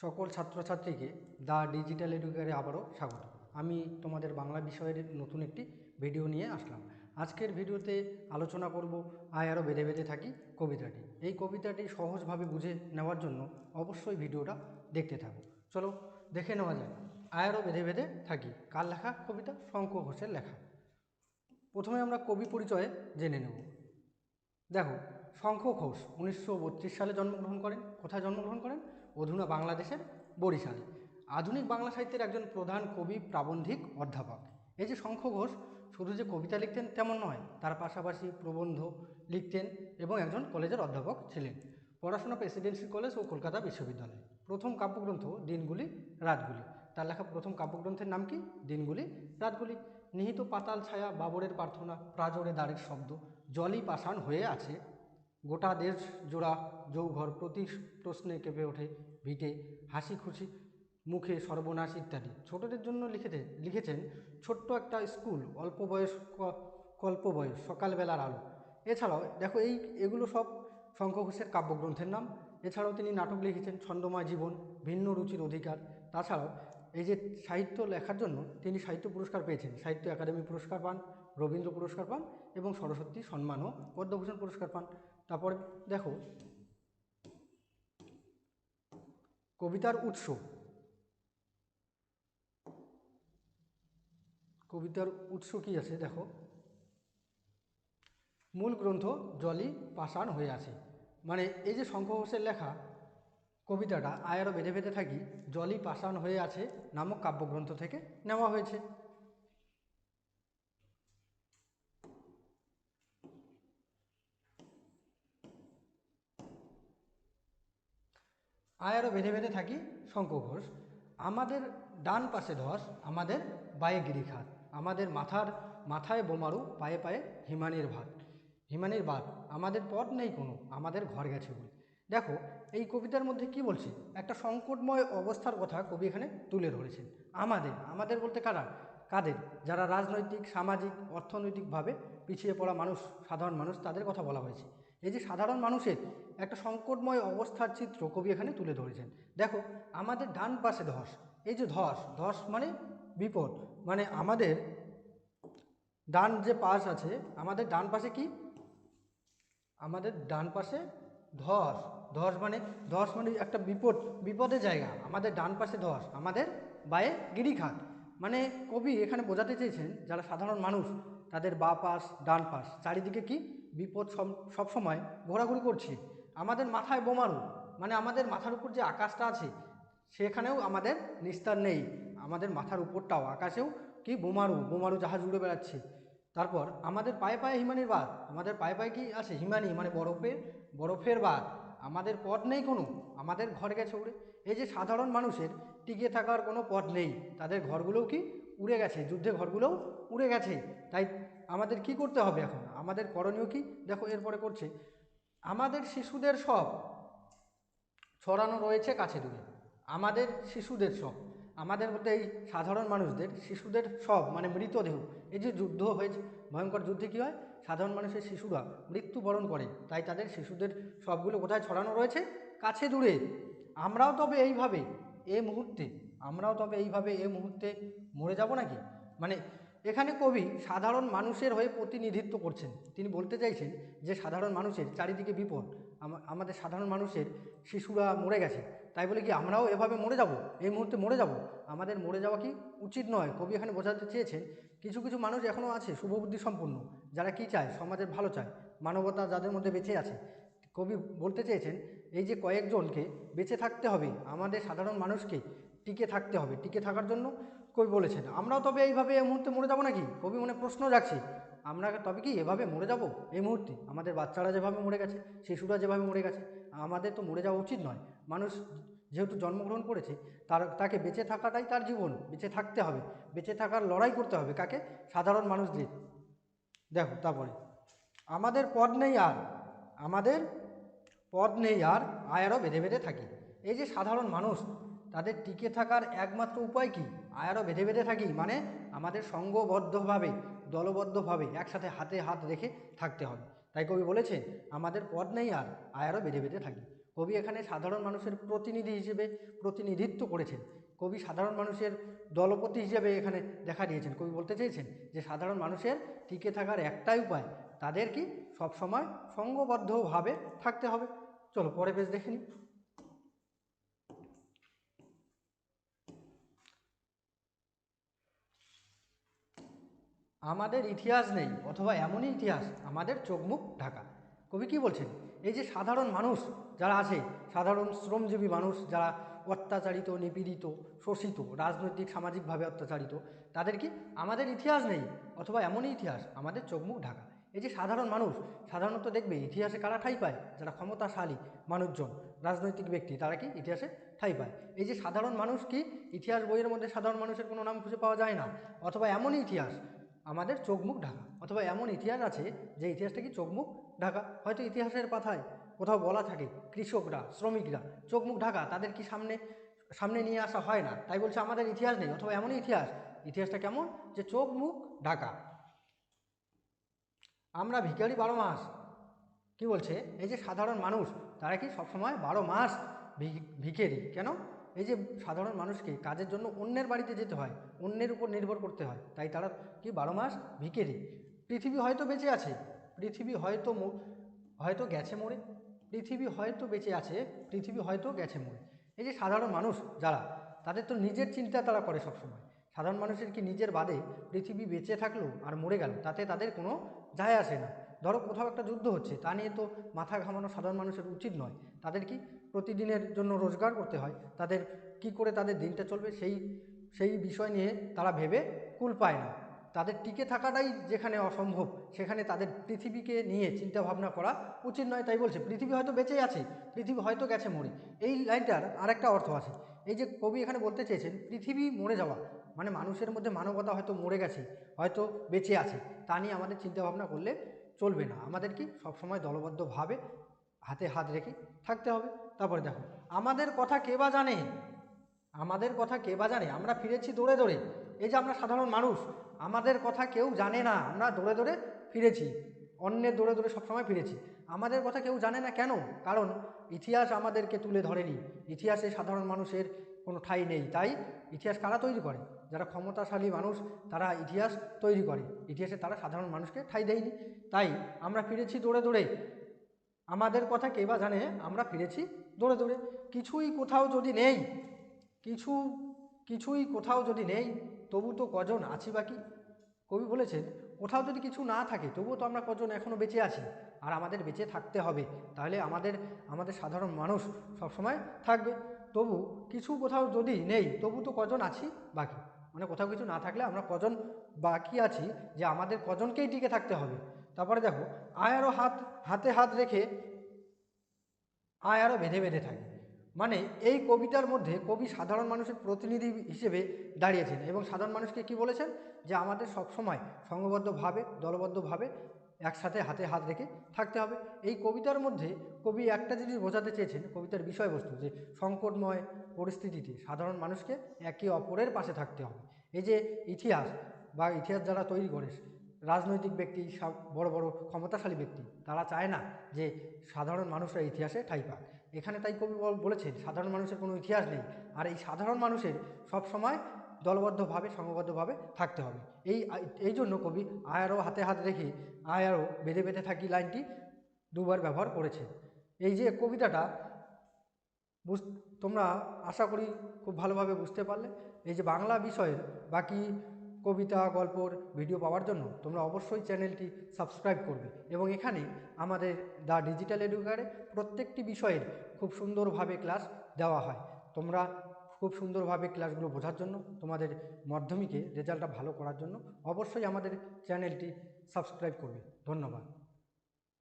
সকল ছাত্রছাত্রীকে the digital এডুকেয়ারে আবারও স্বাগত। আমি তোমাদের বাংলা বিষয়ের নতুন একটি ভিডিও নিয়ে আসলাম। আজকের ভিডিওতে আলোচনা করব আয় আরও বেঁধে বেঁধে থাকি কবিতাটি। এই কবিতাটি সহজভাবে বুঝে নেওয়ার জন্য অবশ্যই ভিডিওটা দেখতে থাকো। চলো দেখে নেওয়া যায়। আয় আরও বেঁধে বেঁধে থাকি কার লেখা কবিতা? শঙ্খ ঘোষের লেখা। প্রথমে আমরা কবি পরিচয়ে জেনে নেব। দেখো, শঙ্খ ঘোষ 1932 সালে জন্মগ্রহণ করেন। কোথায় জন্মগ্রহণ করেন? অধুনা বাংলাদেশের বরিশালে। আধুনিক বাংলা সাহিত্যের একজন প্রধান কবি, প্রাবন্ধিক, অধ্যাপক। এই যে শঙ্খ ঘোষ শুধু যে কবিতা লিখতেন তেমন নয়, তার পাশাপাশি প্রবন্ধ লিখতেন এবং একজন কলেজের অধ্যাপক ছিলেন। পড়াশোনা প্রেসিডেন্সি কলেজ ও কলকাতা বিশ্ববিদ্যালয়। প্রথম কাব্যগ্রন্থ দিনগুলি রাতগুলি। তার লেখা প্রথম কাব্যগ্রন্থের নাম কি? দিনগুলি রাতগুলি। নিহিত পাতাল ছায়া, বাবরের প্রার্থনা, প্রাজোড়ে দ্বারের শব্দ, জলই পাষাণ হয়ে আছে, গোটা দেশ জোড়া যৌঘর, প্রতি প্রশ্নে কেঁপে ওঠে ভিটে, হাসি খুশি মুখে সর্বনাশ ইত্যাদি। ছোটদের জন্য লিখেছেন ছোট্ট একটা স্কুল, অল্প বয়স, কল্প বয়স, সকালবেলার আলো। এছাড়াও দেখো এগুলো সব শঙ্খ ঘোষের কাব্যগ্রন্থের নাম। এছাড়াও তিনি নাটক লিখেছেন ছন্দময় জীবন, ভিন্ন রুচির অধিকার। তাছাড়াও এই যে সাহিত্য লেখার জন্য তিনি সাহিত্য পুরস্কার পেয়েছেন, সাহিত্য একাডেমি পুরস্কার পান, রবীন্দ্র পুরস্কার পান এবং সরস্বতী সম্মান ও পদ্মভূষণ পুরস্কার পান। তারপরে দেখো কবিতার উৎস। কবিতার উৎস কি আছে দেখো, মূল গ্রন্থ জলই পাষাণ হয়ে আছে। মানে এই যে শঙ্খ ঘোষের লেখা কবিতাটা আয় আরও বেঁধে বেঁধে থাকি জলই পাষাণ হয়ে আছে নামক কাব্যগ্রন্থ থেকে নেওয়া হয়েছে। আয় আরও বেঁধে বেঁধে থাকি শঙ্খ ঘোষ। আমাদের ডান পাশে ধস, আমাদের বায়ে গিরিখাত, আমাদের মাথায় বোমারু, পায়ে পায়ে হিমানির বাদ, আমাদের পথ নেই কোনো, আমাদের ঘর গেছে বই। দেখো এই কবিতার মধ্যে কি বলছে, একটা সংকটময় অবস্থার কথা কবি এখানে তুলে ধরেছেন। আমাদের বলতে কাদের? যারা রাজনৈতিক, সামাজিক, অর্থনৈতিকভাবে পিছিয়ে পড়া মানুষ, সাধারণ মানুষ, তাদের কথা বলা হয়েছে। এই যে সাধারণ মানুষের একটা সংকটময় অবস্থার চিত্র কবি এখানে তুলে ধরেছেন। দেখো আমাদের ডান পাশে ধস, এই যে ধস মানে বিপদ, মানে আমাদের ডান যে পাশ আছে, আমাদের ডান পাশে কি? আমাদের ডান পাশে ধস, ধস মানে একটা বিপদের জায়গা। আমাদের ডান পাশে ধস, আমাদের বায়ে গিরিখাত। মানে কবি এখানে বোঝাতে চেয়েছেন যারা সাধারণ মানুষ তাদের বা পাশ ডান পাশ চারিদিকে কি বিপদ সবসময় ঘোরাঘুরি করছে। আমাদের মাথায় বোমারু, মানে আমাদের মাথার উপর যে আকাশটা আছে সেখানেও আমাদের নিস্তার নেই। আমাদের মাথার উপরটাও আকাশেও কি বোমারু জাহাজ উড়ে বেড়াচ্ছে। তারপর আমাদের পায়ে পায়ে হিমানির বাদ, আমাদের পায়ে পায়ে কি আছে? হিমানি মানে বরফের বাদ, আমাদের পথ নেই কোনো, আমাদের ঘর গেছে উড়ে। এই যে সাধারণ মানুষের টিকে থাকার কোনো পথ নেই, তাদের ঘরগুলোও কি উড়ে গেছে, যুদ্ধে ঘরগুলোও উড়ে গেছে। তাই আমাদের কি করতে হবে এখন? আমাদের করণীয় কি? দেখো এরপরে করছে, আমাদের শিশুদের সব ছড়ানো রয়েছে কাছে দূরে। আমাদের শিশুদের সব, আমাদের বলতে এই সাধারণ মানুষদের, শিশুদের সব মানে মৃতদেহ। এই যে যুদ্ধ হয়েছে, ভয়ঙ্কর যুদ্ধে কী হয়? সাধারণ মানুষের শিশুরা মৃত্যুবরণ করে, তাই তাদের শিশুদের সবগুলো কোথায় ছড়ানো রয়েছে? কাছে দূরে। আমরাও তবে এইভাবে এই মুহূর্তে মরে যাব নাকি? মানে এখানে কবি সাধারণ মানুষের হয়ে প্রতিনিধিত্ব করছেন। তিনি বলতে চাইছেন যে সাধারণ মানুষের চারিদিকে বিপদ, আমাদের সাধারণ মানুষের শিশুরা মরে গেছে, তাই বলে কি আমরাও এভাবে মরে যাব? এই মুহূর্তে মরে যাব? আমাদের মরে যাওয়া কি উচিত নয়। কবি এখানে বোঝাতে চেয়েছেন কিছু কিছু মানুষ এখনও আছে শুভবুদ্ধি সম্পন্ন, যারা কি চায়? সমাজের ভালো চায়, মানবতা যাদের মধ্যে বেঁচে আছে। কবি বলতে চেয়েছেন এই যে কয়েকজনকে বেঁচে থাকতে হবে, আমাদের সাধারণ মানুষকে টিকে থাকতে হবে। টিকে থাকার জন্য কবি বলেছেন আমরাও তবে এইভাবে এই মুহূর্তে মরে যাব নাকি? কবি মনে প্রশ্ন রাখছে, আমরা তবে কি এভাবে মরে যাব এই মুহূর্তে? আমাদের বাচ্চারা যেভাবে মরে গেছে, শিশুরা যেভাবে মরে গেছে, আমাদের তো মরে যাওয়া উচিত নয়। মানুষ যেহেতু জন্মগ্রহণ করেছে, তাকে বেঁচে থাকাটাই তার জীবন, বেঁচে থাকতে হবে, বেঁচে থাকার লড়াই করতে হবে। কাকে? সাধারণ মানুষদের। দেখো তারপরে আমাদের আমাদের পদ নেই আর, আয় আরও বেঁধে বেঁধে থাকি। এই যে সাধারণ মানুষ, তাদের টিকে থাকার একমাত্র উপায় কি? আয় আরও বেঁধে বেঁধে থাকি, মানে আমাদের সঙ্ঘবদ্ধভাবে, দলবদ্ধভাবে একসাথে হাতে হাত রেখে থাকতে হবে। তাই কবি বলেছেন আমাদের পদ নেই আর, আয় আরও বেঁধে বেঁধে থাকি। কবি এখানে সাধারণ মানুষের প্রতিনিধি হিসেবে প্রতিনিধিত্ব করেছেন। কবি সাধারণ মানুষের দলপতি হিসেবে এখানে দেখা দিয়েছেন। কবি বলতে চেয়েছেন যে সাধারণ মানুষের টিকে থাকার একটাই উপায়, তাদের কি সবসময় সঙ্ঘবদ্ধভাবে থাকতে হবে। চলো পরে পেজ দেখে নিই। আমাদের ইতিহাস নেই অথবা এমনই ইতিহাস আমাদের চোখ মুখ ঢাকা। কবি কি বলছেন, এই যে সাধারণ মানুষ যারা আছে, সাধারণ শ্রমজীবী মানুষ যারা অত্যাচারিত, নিপীড়িত, শোষিত, রাজনৈতিক সামাজিকভাবে অত্যাচারিত, তাদের কি আমাদের ইতিহাস নেই অথবা এমনই ইতিহাস আমাদের চোখ মুখ ঢাকা। এই যে সাধারণ মানুষ, সাধারণত দেখবে ইতিহাসে কারা ঠাঁই পায়, যারা ক্ষমতাশালী মানুষজন, রাজনৈতিক ব্যক্তি, তারা কি ইতিহাসে ঠাঁই পায়। এই যে সাধারণ মানুষ কি ইতিহাস বইয়ের মধ্যে সাধারণ মানুষের কোনো নাম খুঁজে পাওয়া যায় না, অথবা এমনই ইতিহাস আমাদের চোখ মুখ ঢাকা, অথবা এমন ইতিহাস আছে যে ইতিহাসটা কি চোখ মুখ ঢাকা। হয়তো ইতিহাসের পাতায় কোথাও বলা থাকে কৃষকরা, শ্রমিকরা চোখ মুখ ঢাকা, তাদের কি সামনে সামনে নিয়ে আসা হয় না, তাই বলছে আমাদের ইতিহাস নেই, অথবা এমনই ইতিহাস, ইতিহাসটা কেমন যে চোখ মুখ ঢাকা। আমরা ভিখারি 12 মাস, কি বলছে, এই যে সাধারণ মানুষ তারা কি সবসময় 12 মাস ভিখারি। কেন? এই যে সাধারণ মানুষকে কাজের জন্য অন্যের বাড়িতে যেতে হয়, অন্যের উপর নির্ভর করতে হয়, তাই তারা কি 12 মাস ভিখারি। পৃথিবী হয়তো বেঁচে আছে, পৃথিবী হয়তো গেছে মরে, পৃথিবী হয়তো বেঁচে আছে, পৃথিবী হয়তো গেছে মরে। এই যে সাধারণ মানুষ যারা, তাদের তো নিজের চিন্তা তারা করে সবসময়। সাধারণ মানুষের কি নিজের বাদে পৃথিবী বেঁচে থাকলো আর মরে গেল, তাতে তাদের কোনো যায় আসে না। ধরো কোথাও একটা যুদ্ধ হচ্ছে, তা নিয়ে তো মাথা ঘামানো সাধারণ মানুষের উচিত নয়। তাদের কি প্রতিদিনের জন্য রোজগার করতে হয়, তাদের কি করে তাদের দিনটা চলবে সেই বিষয় নিয়ে তারা ভেবে কুল পায় না। তাদের টিকে থাকাটাই যেখানে অসম্ভব, সেখানে তাদের পৃথিবীকে নিয়ে চিন্তা ভাবনা করা উচিত নয়। তাই বলছে পৃথিবী হয়তো বেঁচে আছে, পৃথিবী হয়তো গেছে মরে। এই লাইনটার আরেকটা অর্থ আছে, এই যে কবি এখানে বলতে চেয়েছেন পৃথিবী মরে যাওয়া, মানে মানুষের মধ্যে মানবতা হয়তো মরে গেছে, হয়তো বেঁচে আছে, তা নিয়ে আমাদের চিন্তা ভাবনা করলে চলবে না। আমাদের কি সবসময় দলবদ্ধভাবে হাতে হাত রেখে থাকতে হবে। তারপরে দেখো, আমাদের কথা কে বা জানে, আমাদের কথা কে বা জানে, আমরা ফিরেছি দৌড়ে দৌড়ে। এই যে আমরা সাধারণ মানুষ, আমাদের কথা কেউ জানে না, আমরা দৌড়ে দৌড়ে ফিরেছি, অন্যের দৌড়ে দৌড়ে সবসময় ফিরেছি। আমাদের কথা কেউ জানে না কেন? কারণ ইতিহাস আমাদেরকে তুলে ধরেনি, ইতিহাসে সাধারণ মানুষের কোনো ঠাঁই নেই। তাই ইতিহাস কারা তৈরি করে? যারা ক্ষমতাশালী মানুষ, তারা ইতিহাস তৈরি করে, ইতিহাসে তারা সাধারণ মানুষকে ঠাঁই দেয়নি। তাই আমরা ফিরেছি দৌড়ে দৌড়ে, আমাদের কথা কে বা জানে, আমরা ফিরেছি দৌড়ে দৌড়ে। কিছুই কোথাও যদি নেই, কিছুই কোথাও যদি নেই, তবু তো কজন আছি বাকি। কবি বলেছেন কোথাও যদি কিছু না থাকে, তবুও তো আমরা কজন এখনও বেঁচে আছি, আর আমাদের বেঁচে থাকতে হবে। তাহলে আমাদের সাধারণ মানুষ সবসময় থাকবে। তবু কিছু কোথাও যদি নেই, তবু তো কজন আছি বাকি, মানে কোথাও কিছু না থাকলে আমরা কজন বাকি আছি, যে আমাদের কজনকেই টিকে থাকতে হবে। তারপরে দেখো, আয়ারও হাতে হাত রেখে আয়ারও বেঁধে বেঁধে থাকে। মানে এই কবিতার মধ্যে কবি সাধারণ মানুষের প্রতিনিধি হিসেবে দাঁড়িয়েছেন এবং সাধারণ মানুষকে কি বলেছেন, যে আমাদের সবসময় সংঘবদ্ধভাবে, দলবদ্ধভাবে একসাথে হাতে হাত রেখে থাকতে হবে। এই কবিতার মধ্যে কবি একটা জিনিস বোঝাতে চেয়েছেন, কবিতার বিষয়বস্তু, যে সংকটময় পরিস্থিতিতে সাধারণ মানুষকে একে অপরের পাশে থাকতে হবে। এই যে ইতিহাস যারা তৈরি করে, রাজনৈতিক ব্যক্তি, সব বড় বড় ক্ষমতাশালী ব্যক্তি, তারা চায় না যে সাধারণ মানুষরা ইতিহাসে ঠাঁই পাক। এখানে তাই কবি বলেছেন সাধারণ মানুষের কোনো ইতিহাস নেই, আর এই সাধারণ মানুষের সব সময় দলবদ্ধভাবে, সংঘবদ্ধভাবে থাকতে হবে। এই জন্য কবি আয়ারও হাতে হাত রেখে আয়ারও বেঁধে বেঁধে থাকি লাইনটি দুবার ব্যবহার করেছে। এই যে কবিতাটা তোমরা আশা করি খুব ভালোভাবে বুঝতে পারলে। এই যে বাংলা বিষয়ের বাকি কবিতা, গল্পর ভিডিও পাওয়ার জন্য তোমরা অবশ্যই চ্যানেলটি সাবস্ক্রাইব করবে, এবং এখানে আমাদের দ্য ডিজিটাল এডুকেয়ারে প্রত্যেকটি বিষয়ের খুব সুন্দরভাবে ক্লাস দেওয়া হয়। তোমরা খুব সুন্দরভাবে ক্লাসগুলো বোঝার জন্য, তোমাদের মাধ্যমিকে রেজাল্টটা ভালো করার জন্য অবশ্যই আমাদের চ্যানেলটি সাবস্ক্রাইব করবে। ধন্যবাদ।